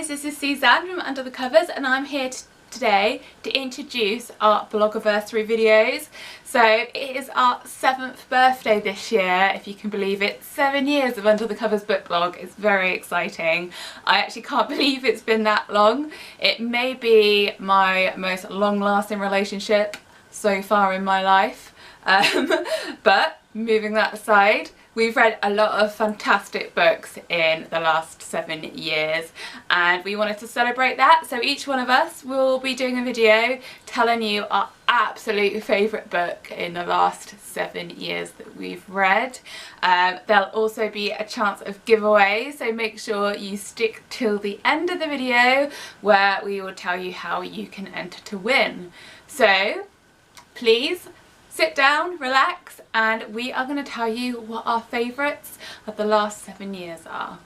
this is Suzanne from Under the Covers, and I'm here today to introduce our Blogiversary videos. So it is our 7th birthday this year, if you can believe it. 7 years of Under the Covers book blog. It's very exciting. I actually can't believe it's been that long. It may be my most long-lasting relationship so far in my life. But moving that aside, we've read a lot of fantastic books in the last 7 years and we wanted to celebrate that, so each one of us will be doing a video telling you our absolute favourite book in the last 7 years that we've read. There'll also be a chance of giveaways, so make sure you stick till the end of the video where we will tell you how you can enter to win. So please sit down, relax, and we are going to tell you what our favourites of the last 7 years are.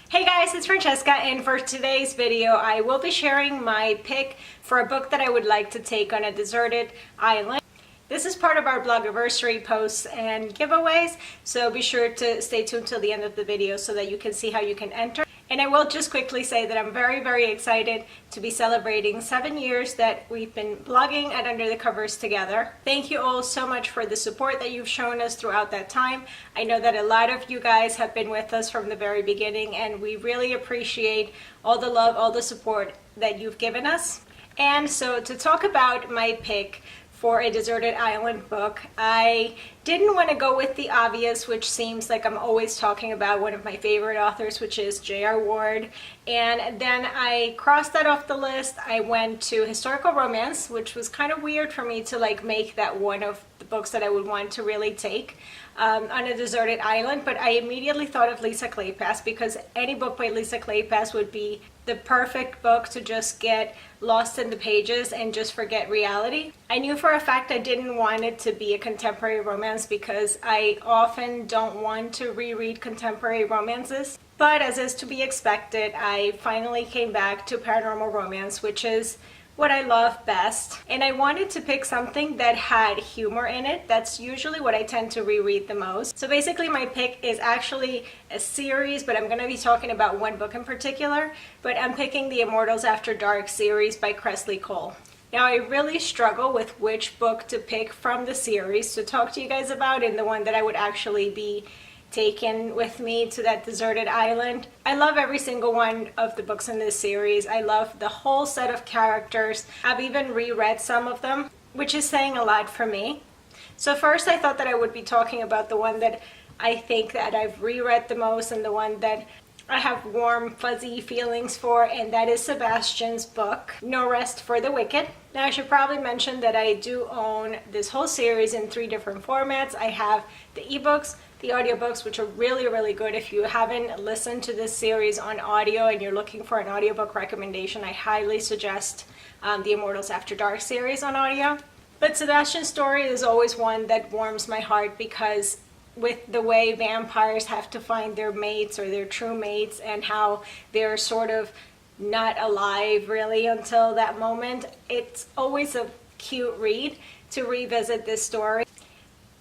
Hey guys, it's Francesca, and for today's video I will be sharing my pick for a book that I would like to take on a deserted island. This is part of our Blogiversary posts and giveaways, so be sure to stay tuned till the end of the video so that you can see how you can enter. And I will just quickly say that I'm very excited to be celebrating 7 years that we've been blogging at Under the Covers together. Thank you all so much for the support that you've shown us throughout that time. I know that a lot of you guys have been with us from the very beginning, and we really appreciate all the love, all the support that you've given us. And so to talk about my pick for a deserted island book, I didn't want to go with the obvious, which seems like I'm always talking about one of my favorite authors, which is J.R. Ward. And then I crossed that off the list. I went to historical romance, which was kind of weird for me to make that one of the books that I would want to really take on a deserted island. But I immediately thought of Lisa Kleypas, because any book by Lisa Kleypas would be the perfect book to just get lost in the pages and just forget reality. I knew for a fact I didn't want it to be a contemporary romance because I often don't want to reread contemporary romances. But as is to be expected, I finally came back to paranormal romance, which is what I love best. And I wanted to pick something that had humor in it. That's usually what I tend to reread the most. So basically my pick is actually a series, but I'm going to be talking about one book in particular. But I'm picking the Immortals After Dark series by Kresley Cole. Now I really struggle with which book to pick from the series to talk to you guys about, and the one that I would actually be taken with me to that deserted island. I love every single one of the books in this series. I love the whole set of characters. I've even reread some of them, which is saying a lot for me. So first I thought that I would be talking about the one that I think that I've reread the most and the one that I have warm, fuzzy feelings for, and that is Sebastian's book, No Rest for the Wicked. Now I should probably mention that I do own this whole series in 3 different formats. I have the ebooks, the audiobooks, which are really good. If you haven't listened to this series on audio and you're looking for an audiobook recommendation, I highly suggest the Immortals After Dark series on audio. But Sebastian's story is always one that warms my heart, because with the way vampires have to find their mates or their true mates, and how they're sort of not alive really until that moment, it's always a cute read to revisit this story.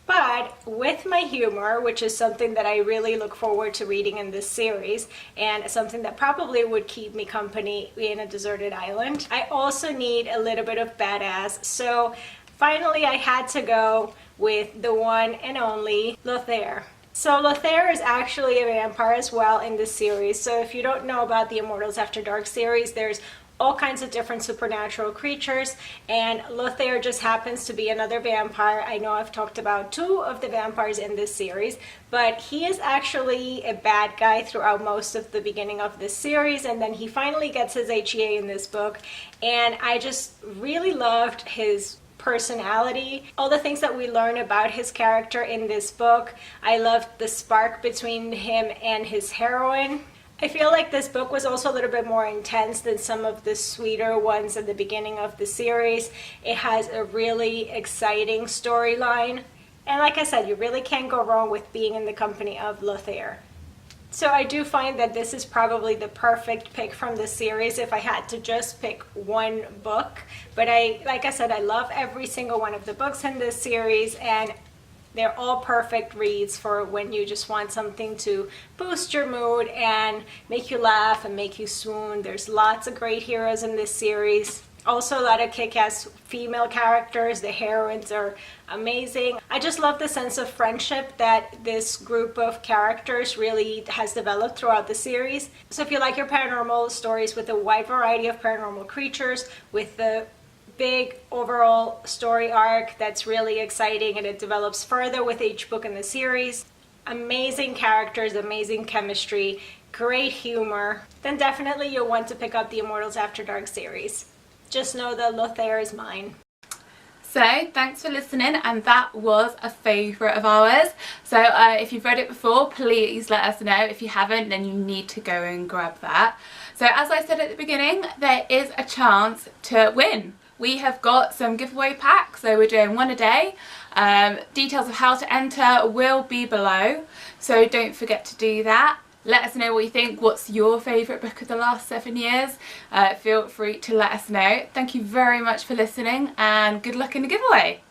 But with my humor, which is something that I really look forward to reading in this series, and something that probably would keep me company in a deserted island, I also need a little bit of badass. So finally I had to go with the one and only Lothair. So Lothair is actually a vampire as well in this series. So if you don't know about the Immortals After Dark series, there's all kinds of different supernatural creatures, and Lothair just happens to be another vampire. I know I've talked about 2 of the vampires in this series, but he is actually a bad guy throughout most of the beginning of this series, and then he finally gets his HEA in this book, and I just really loved his personality, all the things that we learn about his character in this book. I loved the spark between him and his heroine. I feel like this book was also a little bit more intense than some of the sweeter ones at the beginning of the series. It has a really exciting storyline, and like I said, you really can't go wrong with being in the company of Lothair. So I do find that this is probably the perfect pick from the series if I had to just pick one book. But like I said, I love every single one of the books in this series, and They're all perfect reads for when you just want something to boost your mood and make you laugh and make you swoon. There's lots of great heroes in this series. Also a lot of kick-ass female characters. The heroines are amazing. I just love the sense of friendship that this group of characters really has developed throughout the series. So if you like your paranormal stories with a wide variety of paranormal creatures, with the big overall story arc that's really exciting and it develops further with each book in the series, amazing characters, amazing chemistry, great humor, then definitely you'll want to pick up the Immortals After Dark series. Just know that Lothair is mine. So thanks for listening, and that was a favourite of ours. So if you've read it before, please let us know. If you haven't, then you need to go and grab that. So as I said at the beginning, there is a chance to win. We have got some giveaway packs, so we're doing one a day. Details of how to enter will be below, so don't forget to do that. Let us know what you think. What's your favourite book of the last 7 years? Feel free to let us know. Thank you very much for listening, and good luck in the giveaway.